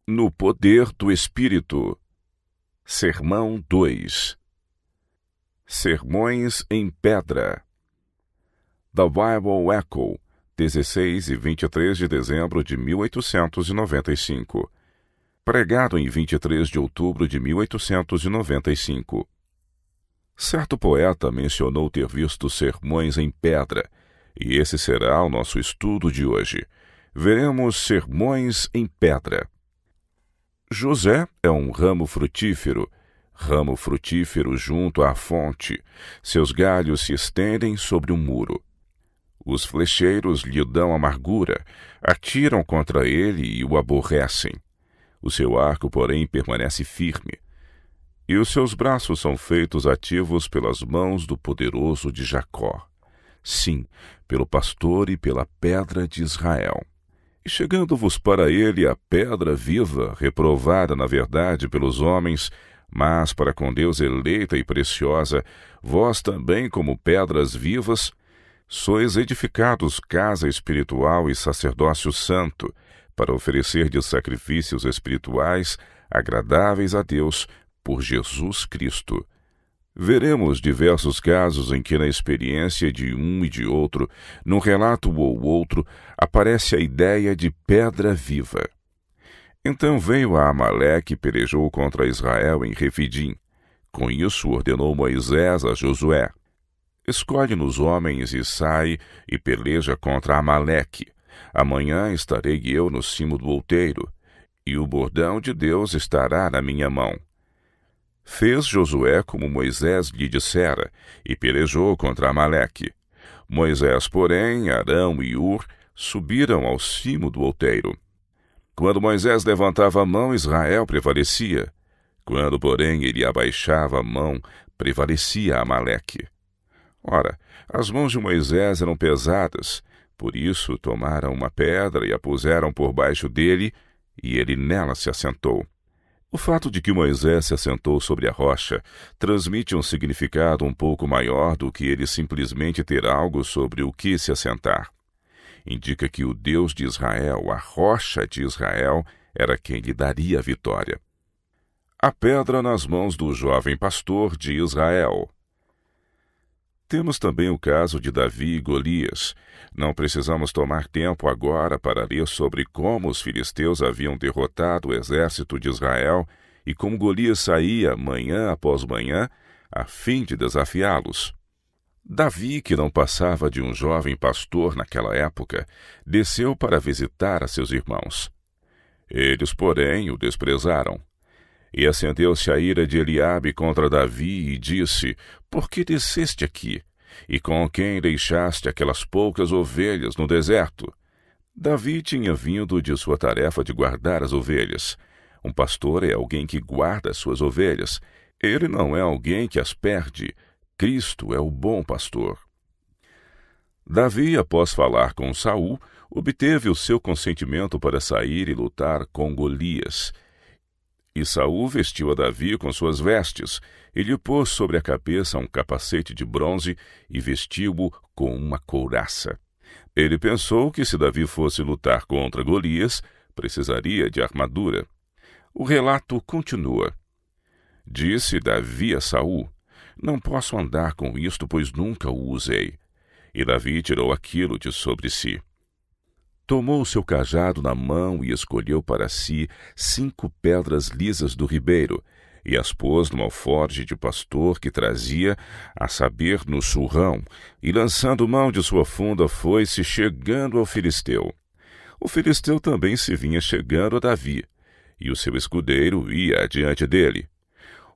No poder do Espírito. Sermão 2. Sermões em Pedra. The Bible Echo, 16 e 23 de dezembro de 1895. Pregado em 23 de outubro de 1895. Certo poeta mencionou ter visto sermões em pedra, e esse será o nosso estudo de hoje. Veremos sermões em pedra. José é um ramo frutífero junto à fonte. Seus galhos se estendem sobre um muro. Os flecheiros lhe dão amargura, atiram contra ele e o aborrecem. O seu arco, porém, permanece firme, e os seus braços são feitos ativos pelas mãos do poderoso de Jacó. Sim, pelo pastor e pela pedra de Israel. E chegando-vos para ele a pedra viva, reprovada na verdade pelos homens, mas para com Deus eleita e preciosa, vós também, como pedras vivas, sois edificados casa espiritual e sacerdócio santo, para oferecer de sacrifícios espirituais agradáveis a Deus por Jesus Cristo. Veremos diversos casos em que na experiência de um e de outro, num relato ou outro, aparece a ideia de pedra viva. Então veio a Amaleque e pelejou contra Israel em Refidim. Com isso ordenou Moisés a Josué: escolhe-nos homens e sai e peleja contra Amaleque. Amanhã estarei eu no cimo do outeiro, e o bordão de Deus estará na minha mão. Fez Josué como Moisés lhe dissera, e pelejou contra Amaleque. Moisés, porém, Arão e Ur subiram ao cimo do outeiro. Quando Moisés levantava a mão, Israel prevalecia. Quando, porém, ele abaixava a mão, prevalecia Amaleque. Ora, as mãos de Moisés eram pesadas, por isso tomaram uma pedra e a puseram por baixo dele, e ele nela se assentou. O fato de que Moisés se assentou sobre a rocha transmite um significado um pouco maior do que ele simplesmente ter algo sobre o que se assentar. Indica que o Deus de Israel, a rocha de Israel, era quem lhe daria a vitória. A pedra nas mãos do jovem pastor de Israel. Temos também o caso de Davi e Golias. Não precisamos tomar tempo agora para ler sobre como os filisteus haviam derrotado o exército de Israel e como Golias saía manhã após manhã a fim de desafiá-los. Davi, que não passava de um jovem pastor naquela época, desceu para visitar a seus irmãos. Eles, porém, o desprezaram. E acendeu-se a ira de Eliabe contra Davi e disse: por que desceste aqui? E com quem deixaste aquelas poucas ovelhas no deserto? Davi tinha vindo de sua tarefa de guardar as ovelhas. Um pastor é alguém que guarda as suas ovelhas. Ele não é alguém que as perde. Cristo é o bom pastor. Davi, após falar com Saul, obteve o seu consentimento para sair e lutar com Golias. E Saul vestiu a Davi com suas vestes, e lhe pôs sobre a cabeça um capacete de bronze e vestiu-o com uma couraça. Ele pensou que se Davi fosse lutar contra Golias, precisaria de armadura. O relato continua. Disse Davi a Saul: não posso andar com isto, pois nunca o usei. E Davi tirou aquilo de sobre si. Tomou o seu cajado na mão e escolheu para si 5 pedras lisas do ribeiro, e as pôs no alforje de pastor que trazia, a saber, no surrão, e lançando mão de sua funda foi-se chegando ao filisteu. O filisteu também se vinha chegando a Davi, e o seu escudeiro ia adiante dele.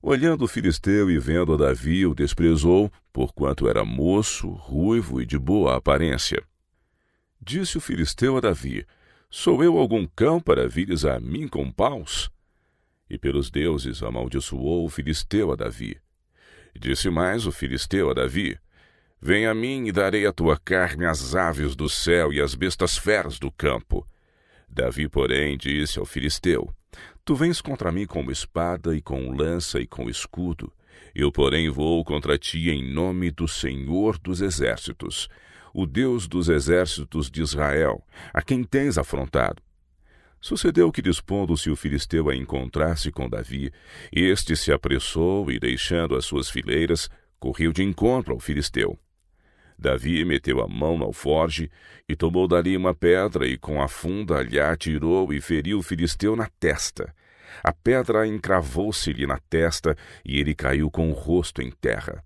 Olhando o filisteu e vendo a Davi, o desprezou, porquanto era moço, ruivo e de boa aparência. Disse o filisteu a Davi: sou eu algum cão para vires a mim com paus? E pelos deuses amaldiçoou o filisteu a Davi. Disse mais o filisteu a Davi: vem a mim e darei a tua carne às aves do céu e às bestas feras do campo. Davi, porém, disse ao filisteu: tu vens contra mim com espada e com lança e com escudo. Eu, porém, vou contra ti em nome do Senhor dos Exércitos, o Deus dos exércitos de Israel, a quem tens afrontado. Sucedeu que, dispondo-se o filisteu a encontrar-se com Davi, este se apressou e, deixando as suas fileiras, correu de encontro ao filisteu. Davi meteu a mão no alforje e tomou dali uma pedra e com a funda lhe atirou e feriu o filisteu na testa. A pedra encravou-se-lhe na testa e ele caiu com o rosto em terra.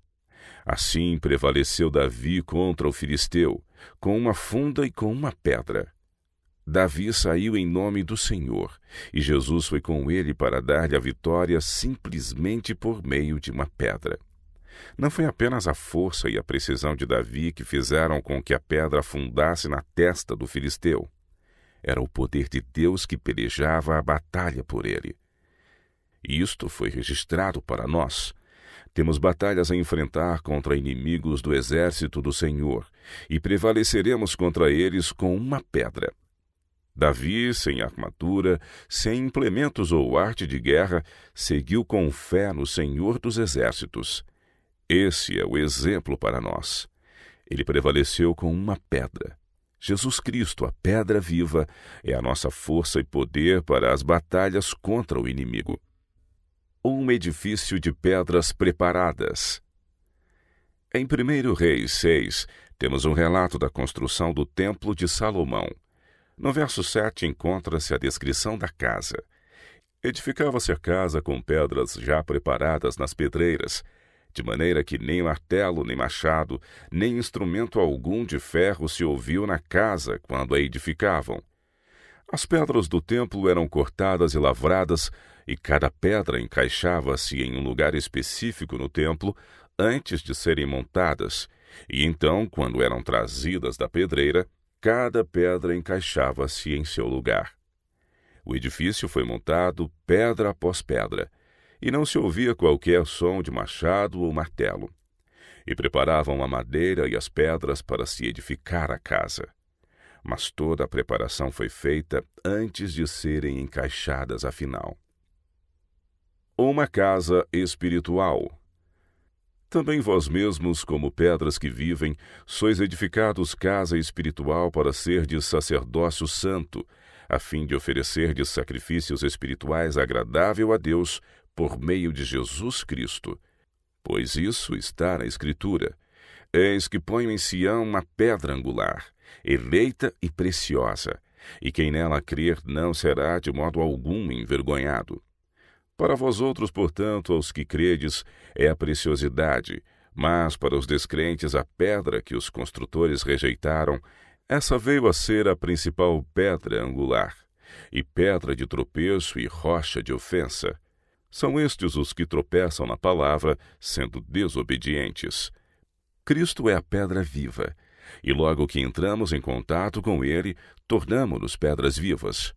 Assim prevaleceu Davi contra o filisteu, com uma funda e com uma pedra. Davi saiu em nome do Senhor, e Jesus foi com ele para dar-lhe a vitória simplesmente por meio de uma pedra. Não foi apenas a força e a precisão de Davi que fizeram com que a pedra afundasse na testa do filisteu. Era o poder de Deus que pelejava a batalha por ele. Isto foi registrado para nós. Temos batalhas a enfrentar contra inimigos do exército do Senhor, e prevaleceremos contra eles com uma pedra. Davi, sem armadura, sem implementos ou arte de guerra, seguiu com fé no Senhor dos Exércitos. Esse é o exemplo para nós. Ele prevaleceu com uma pedra. Jesus Cristo, a pedra viva, é a nossa força e poder para as batalhas contra o inimigo. Um edifício de pedras preparadas. Em 1 Reis 6, temos um relato da construção do Templo de Salomão. No verso 7 encontra-se a descrição da casa. Edificava-se a casa com pedras já preparadas nas pedreiras, de maneira que nem martelo, nem machado, nem instrumento algum de ferro se ouviu na casa quando a edificavam. As pedras do templo eram cortadas e lavradas, e cada pedra encaixava-se em um lugar específico no templo antes de serem montadas, e então, quando eram trazidas da pedreira, cada pedra encaixava-se em seu lugar. O edifício foi montado pedra após pedra, e não se ouvia qualquer som de machado ou martelo. E preparavam a madeira e as pedras para se edificar a casa. Mas toda a preparação foi feita antes de serem encaixadas afinal. Uma casa espiritual. Também vós mesmos, como pedras que vivem, sois edificados casa espiritual para serdes sacerdócio santo, a fim de oferecerdes sacrifícios espirituais agradável a Deus por meio de Jesus Cristo. Pois isso está na Escritura. Eis que ponho em Sião uma pedra angular, eleita e preciosa, e quem nela crer não será de modo algum envergonhado. Para vós outros, portanto, aos que credes, é a preciosidade, mas para os descrentes a pedra que os construtores rejeitaram, essa veio a ser a principal pedra angular, e pedra de tropeço e rocha de ofensa. São estes os que tropeçam na palavra, sendo desobedientes. Cristo é a pedra viva, e logo que entramos em contato com ele, tornamo-nos pedras vivas.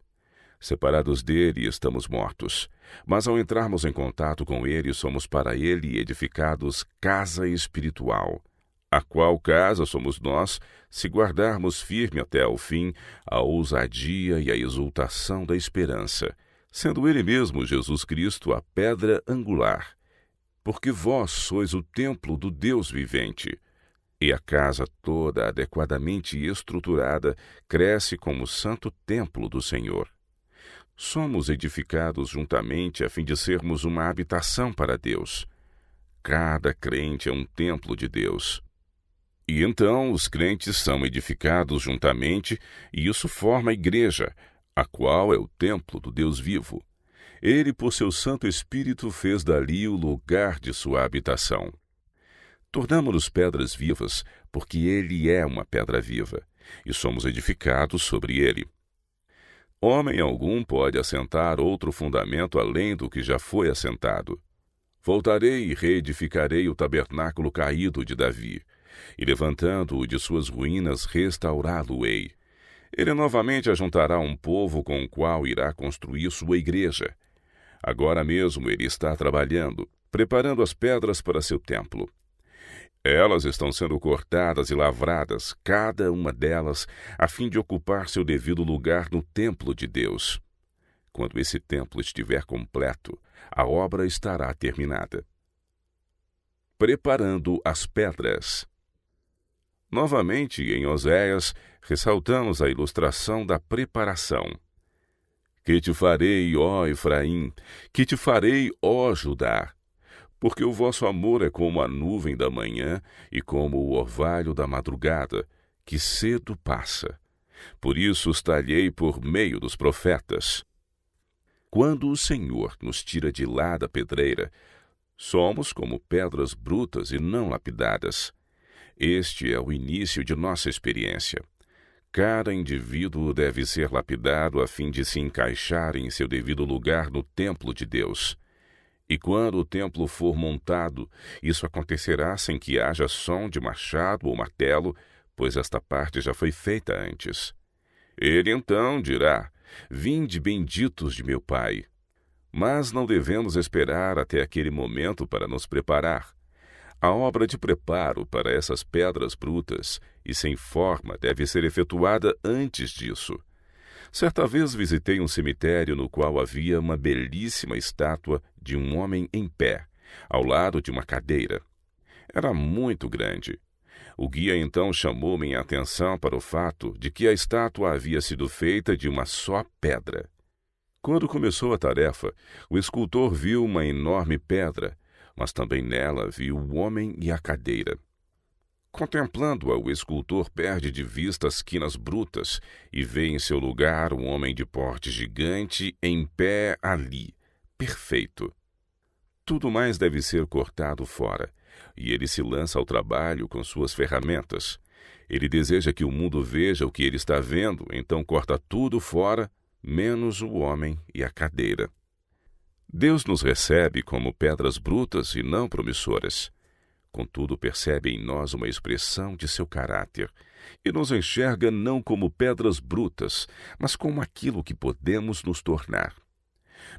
Separados dele, estamos mortos, mas ao entrarmos em contato com ele, somos para ele edificados casa espiritual, a qual casa somos nós, se guardarmos firme até ao fim a ousadia e a exultação da esperança, sendo ele mesmo, Jesus Cristo, a pedra angular. Porque vós sois o templo do Deus vivente. E a casa toda adequadamente estruturada cresce como o santo templo do Senhor. Somos edificados juntamente a fim de sermos uma habitação para Deus. Cada crente é um templo de Deus. E então os crentes são edificados juntamente, e isso forma a igreja, a qual é o templo do Deus vivo. Ele, por seu Santo Espírito, fez dali o lugar de sua habitação. Tornamo-nos pedras vivas, porque ele é uma pedra viva, e somos edificados sobre ele. Homem algum pode assentar outro fundamento além do que já foi assentado. Voltarei e reedificarei o tabernáculo caído de Davi, e levantando-o de suas ruínas, restaurá-lo-ei. Ele novamente ajuntará um povo com o qual irá construir sua igreja. Agora mesmo ele está trabalhando, preparando as pedras para seu templo. Elas estão sendo cortadas e lavradas, cada uma delas, a fim de ocupar seu devido lugar no templo de Deus. Quando esse templo estiver completo, a obra estará terminada. Preparando as pedras. Novamente, em Oséias, ressaltamos a ilustração da preparação. Que te farei, ó Efraim? Que te farei, ó Judá? Porque o vosso amor é como a nuvem da manhã e como o orvalho da madrugada, que cedo passa. Por isso os talhei por meio dos profetas. Quando o Senhor nos tira de lá da pedreira, somos como pedras brutas e não lapidadas. Este é o início de nossa experiência. Cada indivíduo deve ser lapidado a fim de se encaixar em seu devido lugar no templo de Deus. E quando o templo for montado, isso acontecerá sem que haja som de machado ou martelo, pois esta parte já foi feita antes. Ele então dirá: Vinde benditos de meu Pai. Mas não devemos esperar até aquele momento para nos preparar. A obra de preparo para essas pedras brutas e sem forma deve ser efetuada antes disso. Certa vez visitei um cemitério no qual havia uma belíssima estátua de um homem em pé, ao lado de uma cadeira. Era muito grande. O guia então chamou minha atenção para o fato de que a estátua havia sido feita de uma só pedra. Quando começou a tarefa, o escultor viu uma enorme pedra, mas também nela viu o homem e a cadeira. Contemplando-a, o escultor perde de vista as quinas brutas e vê em seu lugar um homem de porte gigante em pé ali, perfeito. Tudo mais deve ser cortado fora, e ele se lança ao trabalho com suas ferramentas. Ele deseja que o mundo veja o que ele está vendo, então corta tudo fora, menos o homem e a cadeira. Deus nos recebe como pedras brutas e não promissoras. Contudo, percebe em nós uma expressão de seu caráter e nos enxerga não como pedras brutas, mas como aquilo que podemos nos tornar.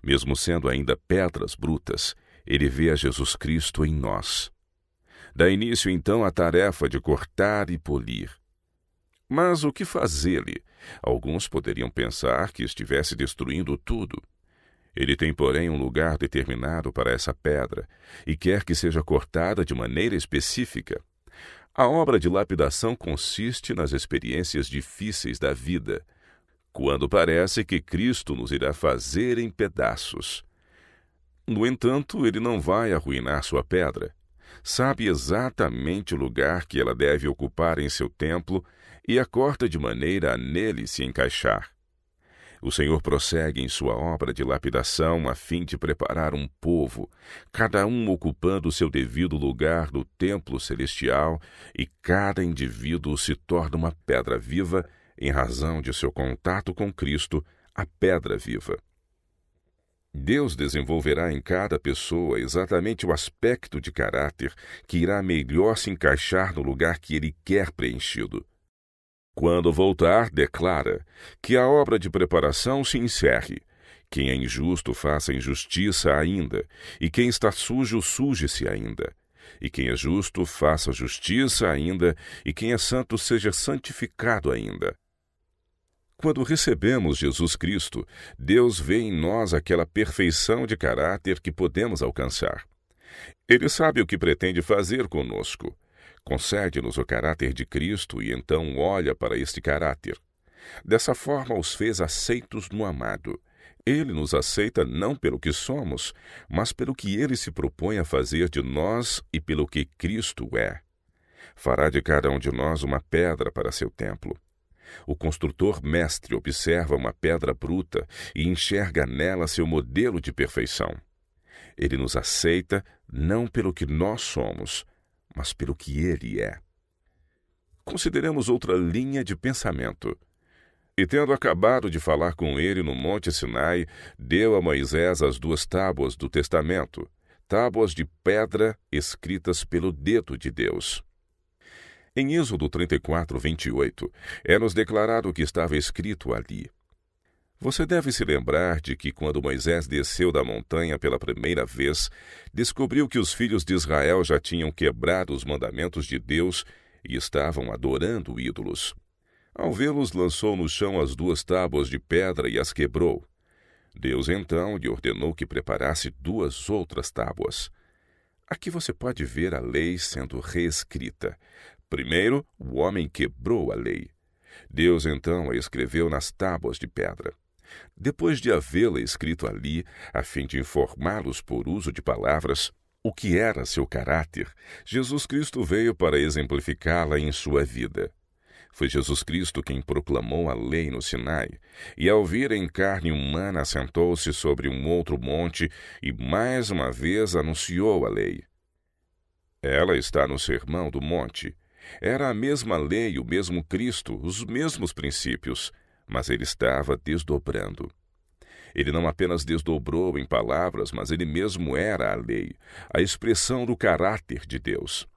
Mesmo sendo ainda pedras brutas, ele vê a Jesus Cristo em nós. Dá início então à tarefa de cortar e polir. Mas o que fazer-lhe? Alguns poderiam pensar que estivesse destruindo tudo. Ele tem, porém, um lugar determinado para essa pedra e quer que seja cortada de maneira específica. A obra de lapidação consiste nas experiências difíceis da vida, quando parece que Cristo nos irá fazer em pedaços. No entanto, ele não vai arruinar sua pedra. Sabe exatamente o lugar que ela deve ocupar em seu templo e a corta de maneira a nele se encaixar. O Senhor prossegue em sua obra de lapidação a fim de preparar um povo, cada um ocupando seu devido lugar no templo celestial, e cada indivíduo se torna uma pedra viva em razão de seu contato com Cristo, a pedra viva. Deus desenvolverá em cada pessoa exatamente o aspecto de caráter que irá melhor se encaixar no lugar que Ele quer preenchido. Quando voltar, declara que a obra de preparação se encerre. Quem é injusto, faça injustiça ainda, e quem está sujo, suje-se ainda. E quem é justo, faça justiça ainda, e quem é santo, seja santificado ainda. Quando recebemos Jesus Cristo, Deus vê em nós aquela perfeição de caráter que podemos alcançar. Ele sabe o que pretende fazer conosco. Concede-nos o caráter de Cristo e então olha para este caráter. Dessa forma os fez aceitos no amado. Ele nos aceita não pelo que somos, mas pelo que Ele se propõe a fazer de nós e pelo que Cristo é. Fará de cada um de nós uma pedra para seu templo. O construtor mestre observa uma pedra bruta e enxerga nela seu modelo de perfeição. Ele nos aceita não pelo que nós somos, mas pelo que Ele é. Consideremos outra linha de pensamento. E tendo acabado de falar com ele no Monte Sinai, deu a Moisés as 2 tábuas do testamento, tábuas de pedra escritas pelo dedo de Deus. Em Êxodo 34, 28, é-nos declarado o que estava escrito ali. Você deve se lembrar de que quando Moisés desceu da montanha pela primeira vez, descobriu que os filhos de Israel já tinham quebrado os mandamentos de Deus e estavam adorando ídolos. Ao vê-los, lançou no chão as 2 tábuas de pedra e as quebrou. Deus então lhe ordenou que preparasse 2 outras tábuas. Aqui você pode ver a lei sendo reescrita. Primeiro, o homem quebrou a lei. Deus então a escreveu nas tábuas de pedra. Depois de havê-la escrito ali, a fim de informá-los por uso de palavras, o que era seu caráter, Jesus Cristo veio para exemplificá-la em sua vida. Foi Jesus Cristo quem proclamou a lei no Sinai, e ao vir em carne humana assentou-se sobre um outro monte e mais uma vez anunciou a lei. Ela está no Sermão do Monte. Era a mesma lei, o mesmo Cristo, os mesmos princípios, mas ele estava desdobrando. Ele não apenas desdobrou em palavras, mas ele mesmo era a lei, a expressão do caráter de Deus.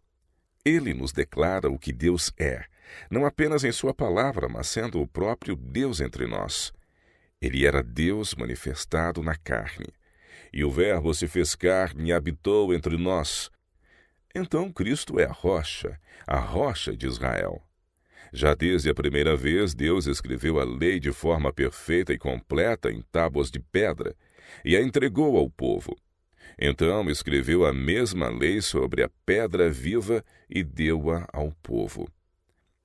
Ele nos declara o que Deus é, não apenas em sua palavra, mas sendo o próprio Deus entre nós. Ele era Deus manifestado na carne. E o Verbo se fez carne e habitou entre nós. Então Cristo é a rocha de Israel. Já desde a primeira vez, Deus escreveu a lei de forma perfeita e completa em tábuas de pedra e a entregou ao povo. Então escreveu a mesma lei sobre a pedra viva e deu-a ao povo.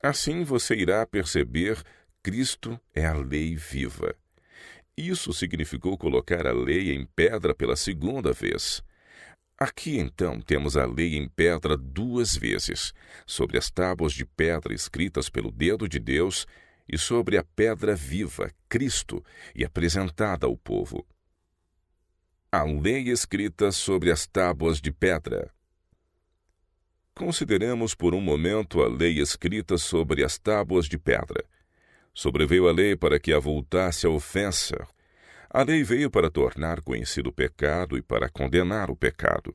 Assim você irá perceber, Cristo é a lei viva. Isso significou colocar a lei em pedra pela segunda vez. Aqui, então, temos a lei em pedra duas vezes, sobre as tábuas de pedra escritas pelo dedo de Deus e sobre a pedra viva, Cristo, e apresentada ao povo. A lei escrita sobre as tábuas de pedra. Consideremos por um momento a lei escrita sobre as tábuas de pedra. Sobreveio a lei para que avultasse a ofensa. A lei veio para tornar conhecido o pecado e para condenar o pecado.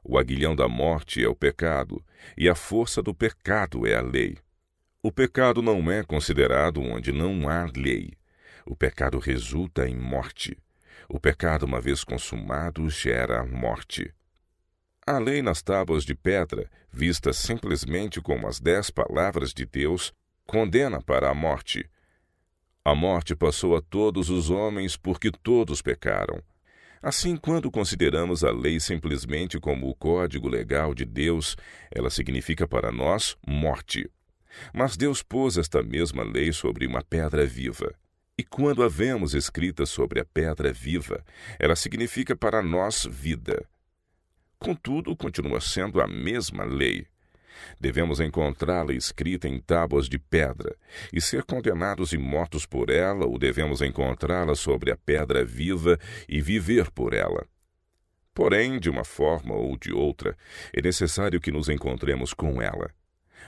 O aguilhão da morte é o pecado, e a força do pecado é a lei. O pecado não é considerado onde não há lei. O pecado resulta em morte. O pecado, uma vez consumado, gera morte. A lei nas tábuas de pedra, vista simplesmente como as 10 palavras de Deus, condena para a morte. A morte passou a todos os homens porque todos pecaram. Assim, quando consideramos a lei simplesmente como o código legal de Deus, ela significa para nós morte. Mas Deus pôs esta mesma lei sobre uma pedra viva. E quando a vemos escrita sobre a pedra viva, ela significa para nós vida. Contudo, continua sendo a mesma lei. Devemos encontrá-la escrita em tábuas de pedra e ser condenados e mortos por ela, ou devemos encontrá-la sobre a pedra viva e viver por ela. Porém, de uma forma ou de outra, é necessário que nos encontremos com ela.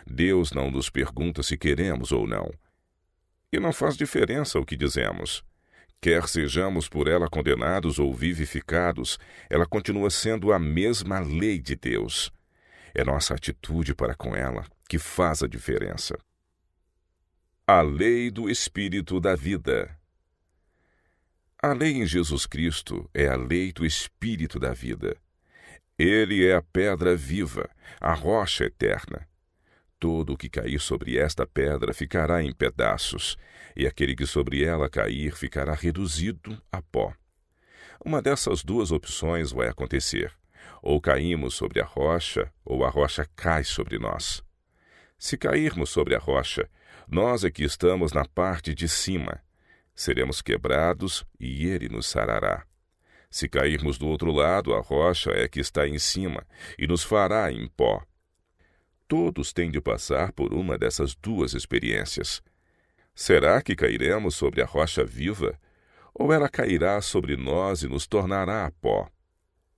Deus não nos pergunta se queremos ou não. E não faz diferença o que dizemos. Quer sejamos por ela condenados ou vivificados, ela continua sendo a mesma lei de Deus. É nossa atitude para com ela que faz a diferença. A lei do Espírito da vida. A lei em Jesus Cristo é a lei do Espírito da vida. Ele é a pedra viva, a rocha eterna. Todo o que cair sobre esta pedra ficará em pedaços, e aquele que sobre ela cair ficará reduzido a pó. Uma dessas duas opções vai acontecer. Ou caímos sobre a rocha, ou a rocha cai sobre nós. Se cairmos sobre a rocha, nós é que estamos na parte de cima. Seremos quebrados e ele nos sarará. Se cairmos do outro lado, a rocha é que está em cima e nos fará em pó. Todos têm de passar por uma dessas duas experiências. Será que cairemos sobre a rocha viva? Ou ela cairá sobre nós e nos tornará pó?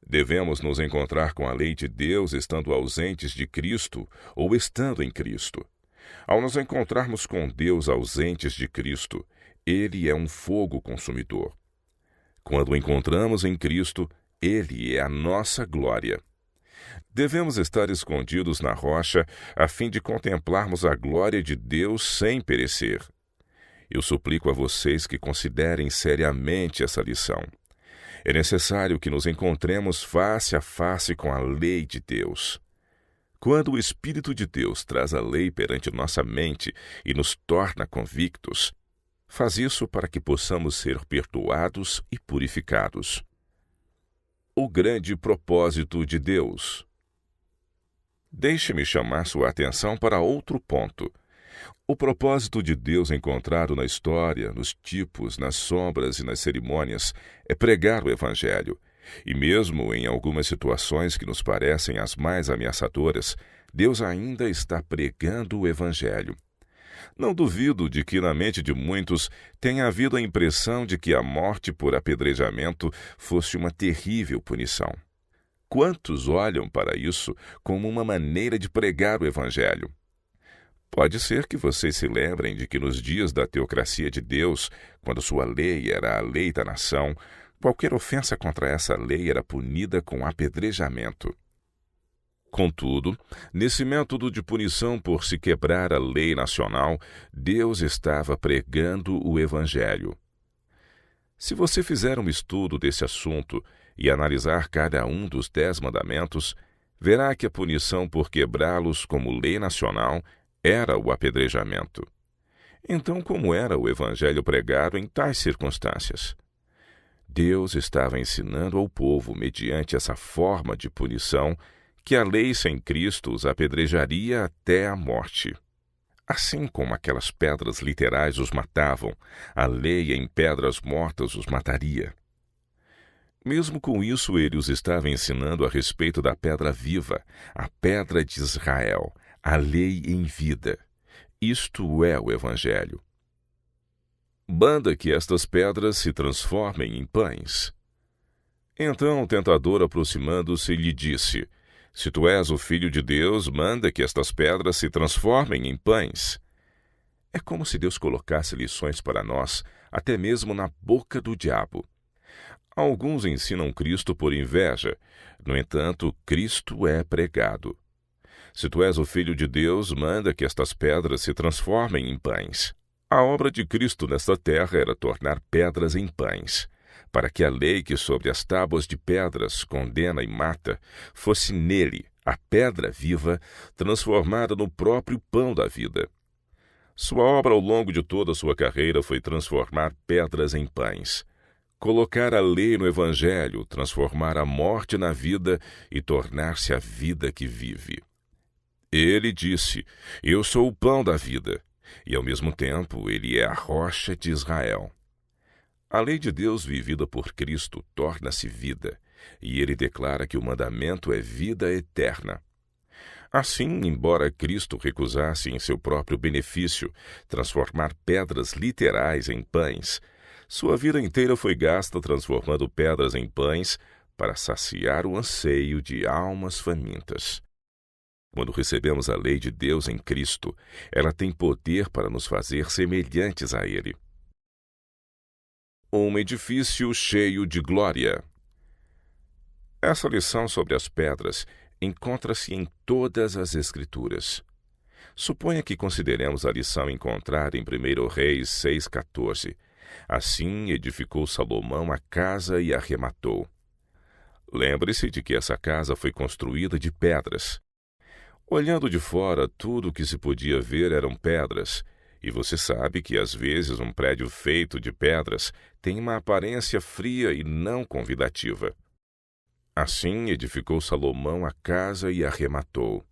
Devemos nos encontrar com a lei de Deus estando ausentes de Cristo ou estando em Cristo. Ao nos encontrarmos com Deus ausentes de Cristo, Ele é um fogo consumidor. Quando o encontramos em Cristo, Ele é a nossa glória. Devemos estar escondidos na rocha a fim de contemplarmos a glória de Deus sem perecer. Eu suplico a vocês que considerem seriamente essa lição. É necessário que nos encontremos face a face com a lei de Deus. Quando o Espírito de Deus traz a lei perante nossa mente e nos torna convictos, faz isso para que possamos ser perdoados e purificados. O grande propósito de Deus. Deixe-me chamar sua atenção para outro ponto. O propósito de Deus encontrado na história, nos tipos, nas sombras e nas cerimônias é pregar o Evangelho. E mesmo em algumas situações que nos parecem as mais ameaçadoras, Deus ainda está pregando o Evangelho. Não duvido de que na mente de muitos tenha havido a impressão de que a morte por apedrejamento fosse uma terrível punição. Quantos olham para isso como uma maneira de pregar o Evangelho? Pode ser que vocês se lembrem de que nos dias da teocracia de Deus, quando sua lei era a lei da nação, qualquer ofensa contra essa lei era punida com apedrejamento. Contudo, nesse método de punição por se quebrar a lei nacional, Deus estava pregando o Evangelho. Se você fizer um estudo desse assunto e analisar cada um dos 10 mandamentos, verá que a punição por quebrá-los como lei nacional era o apedrejamento. Então, como era o Evangelho pregado em tais circunstâncias? Deus estava ensinando ao povo, mediante essa forma de punição, que a lei sem Cristo os apedrejaria até a morte. Assim como aquelas pedras literais os matavam, a lei em pedras mortas os mataria. Mesmo com isso, ele os estava ensinando a respeito da pedra viva, a pedra de Israel, a lei em vida. Isto é o Evangelho. Manda que estas pedras se transformem em pães. Então o tentador, aproximando-se, lhe disse: Se tu és o Filho de Deus, manda que estas pedras se transformem em pães. É como se Deus colocasse lições para nós, até mesmo na boca do diabo. Alguns ensinam Cristo por inveja, no entanto, Cristo é pregado. Se tu és o Filho de Deus, manda que estas pedras se transformem em pães. A obra de Cristo nesta terra era tornar pedras em pães, para que a lei que sobre as tábuas de pedras condena e mata, fosse nele, a pedra viva, transformada no próprio pão da vida. Sua obra ao longo de toda a sua carreira foi transformar pedras em pães, colocar a lei no Evangelho, transformar a morte na vida e tornar-se a vida que vive. Ele disse: Eu sou o pão da vida, e ao mesmo tempo ele é a rocha de Israel. A lei de Deus vivida por Cristo torna-se vida, e ele declara que o mandamento é vida eterna. Assim, embora Cristo recusasse em seu próprio benefício transformar pedras literais em pães, sua vida inteira foi gasta transformando pedras em pães para saciar o anseio de almas famintas. Quando recebemos a lei de Deus em Cristo, ela tem poder para nos fazer semelhantes a Ele. Um edifício cheio de glória. Essa lição sobre as pedras encontra-se em todas as Escrituras. Suponha que consideremos a lição encontrada em 1 Reis 6,14. Assim edificou Salomão a casa e a arrematou. Lembre-se de que essa casa foi construída de pedras. Olhando de fora, tudo o que se podia ver eram pedras, e você sabe que às vezes um prédio feito de pedras tem uma aparência fria e não convidativa. Assim edificou Salomão a casa e a arrematou.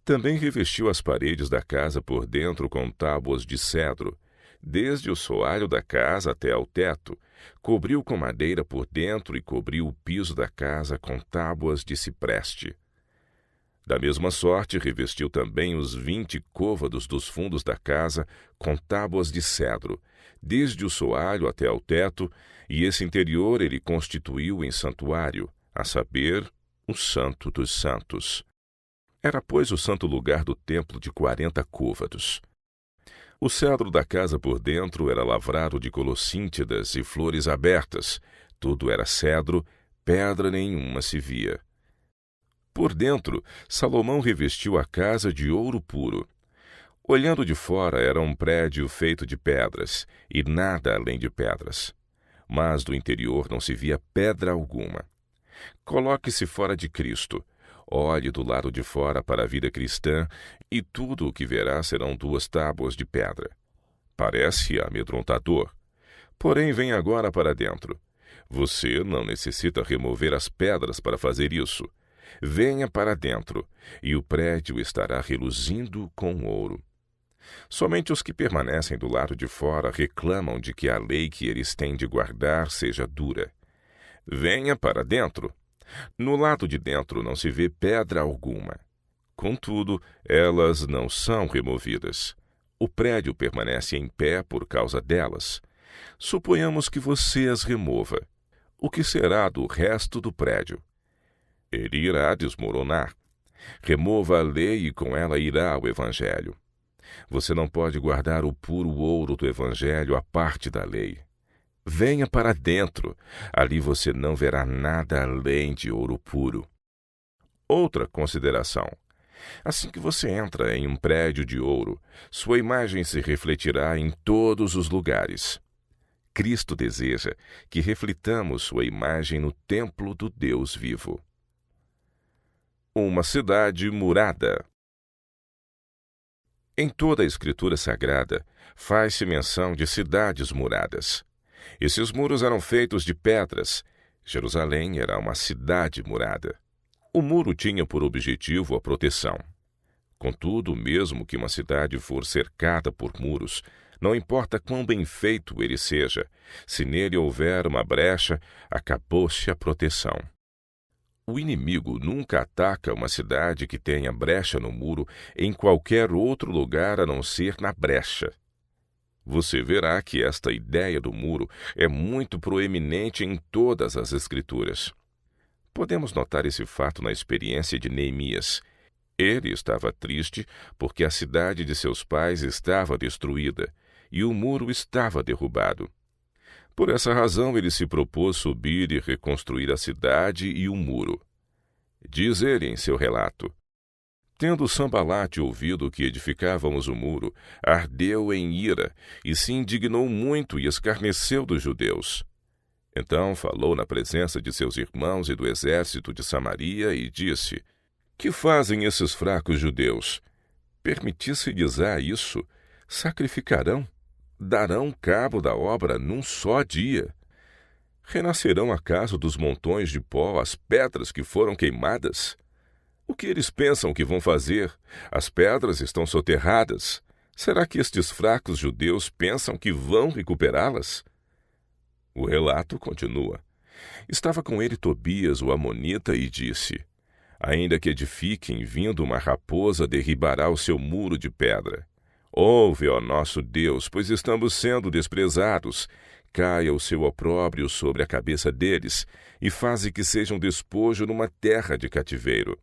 Também revestiu as paredes da casa por dentro com tábuas de cedro, desde o soalho da casa até ao teto, cobriu com madeira por dentro e cobriu o piso da casa com tábuas de cipreste. Da mesma sorte, revestiu também os 20 côvados dos fundos da casa com tábuas de cedro, desde o soalho até ao teto, e esse interior ele constituiu em santuário, a saber, o Santo dos Santos. Era, pois, o santo lugar do templo de 40 côvados. O cedro da casa por dentro era lavrado de colossíntidas e flores abertas, tudo era cedro, pedra nenhuma se via. Por dentro, Salomão revestiu a casa de ouro puro. Olhando de fora, era um prédio feito de pedras, e nada além de pedras. Mas do interior não se via pedra alguma. Coloque-se fora de Cristo. Olhe do lado de fora para a vida cristã, e tudo o que verá serão 2 tábuas de pedra. Parece amedrontador. Porém, vem agora para dentro. Você não necessita remover as pedras para fazer isso. Venha para dentro, e o prédio estará reluzindo com ouro. Somente os que permanecem do lado de fora reclamam de que a lei que eles têm de guardar seja dura. Venha para dentro. No lado de dentro não se vê pedra alguma. Contudo, elas não são removidas. O prédio permanece em pé por causa delas. Suponhamos que você as remova. O que será do resto do prédio? Ele irá desmoronar. Remova a lei e com ela irá o Evangelho. Você não pode guardar o puro ouro do Evangelho à parte da lei. Venha para dentro. Ali você não verá nada além de ouro puro. Outra consideração. Assim que você entra em um prédio de ouro, sua imagem se refletirá em todos os lugares. Cristo deseja que reflitamos sua imagem no templo do Deus vivo. Uma cidade murada. Em toda a Escritura Sagrada, faz-se menção de cidades muradas. Esses muros eram feitos de pedras. Jerusalém era uma cidade murada. O muro tinha por objetivo a proteção. Contudo, mesmo que uma cidade for cercada por muros, não importa quão bem feito ele seja, se nele houver uma brecha, acabou-se a proteção. O inimigo nunca ataca uma cidade que tenha brecha no muro em qualquer outro lugar a não ser na brecha. Você verá que esta ideia do muro é muito proeminente em todas as Escrituras. Podemos notar esse fato na experiência de Neemias. Ele estava triste porque a cidade de seus pais estava destruída e o muro estava derrubado. Por essa razão, ele se propôs subir e reconstruir a cidade e o muro. Diz ele em seu relato: Tendo Sambalate ouvido que edificávamos o muro, ardeu em ira e se indignou muito e escarneceu dos judeus. Então falou na presença de seus irmãos e do exército de Samaria e disse: Que fazem esses fracos judeus? Permitisse-lhes isso, sacrificarão, darão cabo da obra num só dia. Renascerão acaso dos montões de pó as pedras que foram queimadas? O que eles pensam que vão fazer? As pedras estão soterradas. Será que estes fracos judeus pensam que vão recuperá-las? O relato continua. Estava com ele Tobias, o amonita, e disse: Ainda que edifiquem, vindo uma raposa derribará o seu muro de pedra. Ouve, ó nosso Deus, pois estamos sendo desprezados. Caia o seu opróbrio sobre a cabeça deles, e faze que sejam despojo numa terra de cativeiro.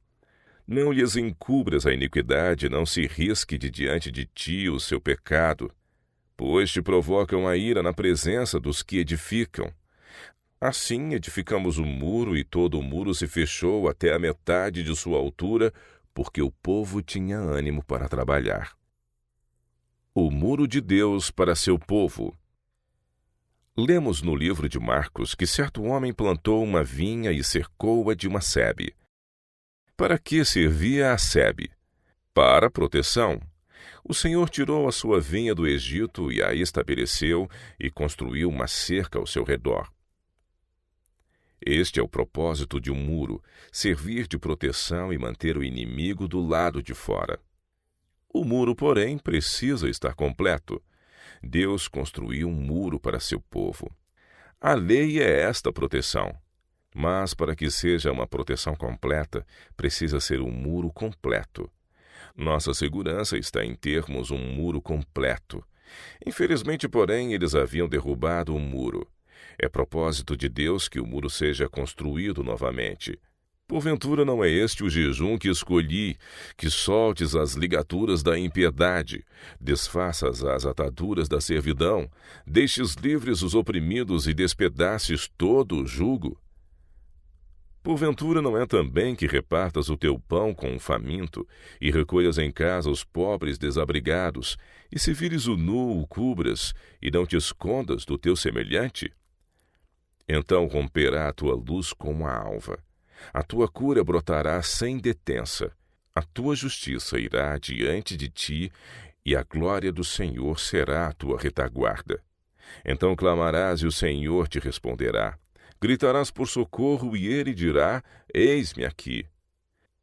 Não lhes encubras a iniquidade, não se risque de diante de ti o seu pecado, pois te provocam a ira na presença dos que edificam. Assim edificamos o muro, e todo o muro se fechou até a metade de sua altura, porque o povo tinha ânimo para trabalhar. O muro de Deus para seu povo. Lemos no livro de Marcos que certo homem plantou uma vinha e cercou-a de uma sebe. Para que servia a sebe? Para proteção. O Senhor tirou a sua vinha do Egito e a estabeleceu e construiu uma cerca ao seu redor. Este é o propósito de um muro, servir de proteção e manter o inimigo do lado de fora. O muro, porém, precisa estar completo. Deus construiu um muro para seu povo. A lei é esta proteção. Mas, para que seja uma proteção completa, precisa ser um muro completo. Nossa segurança está em termos um muro completo. Infelizmente, porém, eles haviam derrubado o muro. É propósito de Deus que o muro seja construído novamente. Porventura não é este o jejum que escolhi, que soltes as ligaturas da impiedade, desfaças as ataduras da servidão, deixes livres os oprimidos e despedaces todo o jugo? Porventura não é também que repartas o teu pão com o faminto, e recolhas em casa os pobres desabrigados, e se vires o nu, o cubras, e não te escondas do teu semelhante? Então romperá a tua luz como a alva. A tua cura brotará sem detença. A tua justiça irá diante de ti, e a glória do Senhor será a tua retaguarda. Então clamarás e o Senhor te responderá. Gritarás por socorro e ele dirá: Eis-me aqui.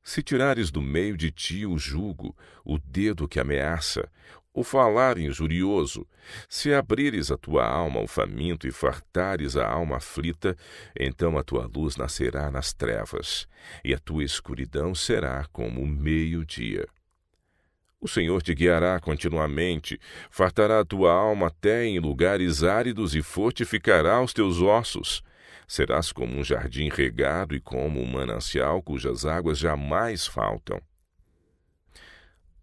Se tirares do meio de ti o jugo, o dedo que ameaça, o falar injurioso. Se abrires a tua alma ao faminto e fartares a alma aflita, então a tua luz nascerá nas trevas, e a tua escuridão será como o meio-dia. O Senhor te guiará continuamente, fartará a tua alma até em lugares áridos e fortificará os teus ossos. Serás como um jardim regado e como um manancial cujas águas jamais faltam.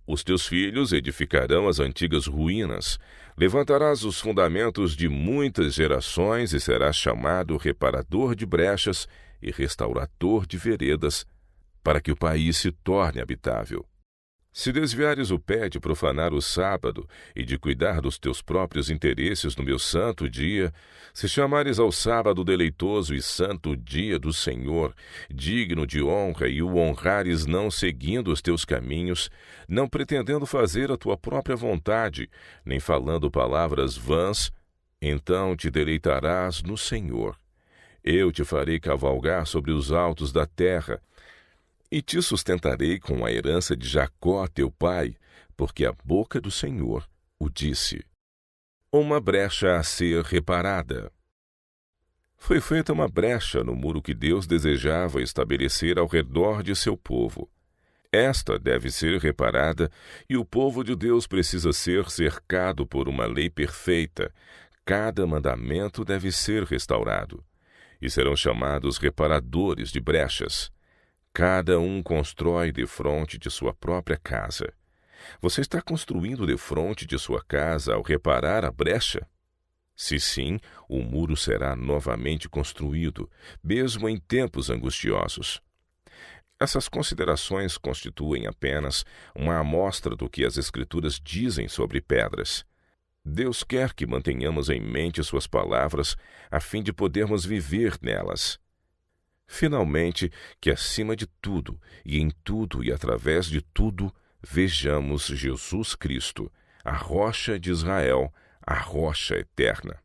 Os teus filhos edificarão as antigas ruínas, levantarás os fundamentos de muitas gerações e serás chamado reparador de brechas e restaurador de veredas, para que o país se torne habitável. Se desviares o pé de profanar o sábado e de cuidar dos teus próprios interesses no meu santo dia, se chamares ao sábado deleitoso e santo dia do Senhor, digno de honra, e o honrares não seguindo os teus caminhos, não pretendendo fazer a tua própria vontade, nem falando palavras vãs, então te deleitarás no Senhor. Eu te farei cavalgar sobre os altos da terra, e te sustentarei com a herança de Jacó teu pai, porque a boca do Senhor o disse. Uma brecha a ser reparada. Foi feita uma brecha no muro que Deus desejava estabelecer ao redor de seu povo. Esta deve ser reparada, e o povo de Deus precisa ser cercado por uma lei perfeita. Cada mandamento deve ser restaurado, e serão chamados reparadores de brechas. Cada um constrói defronte de sua própria casa. Você está construindo defronte de sua casa ao reparar a brecha? Se sim, o muro será novamente construído, mesmo em tempos angustiosos. Essas considerações constituem apenas uma amostra do que as Escrituras dizem sobre pedras. Deus quer que mantenhamos em mente suas palavras, a fim de podermos viver nelas. Finalmente, que acima de tudo, e em tudo e através de tudo, vejamos Jesus Cristo, a rocha de Israel, a rocha eterna.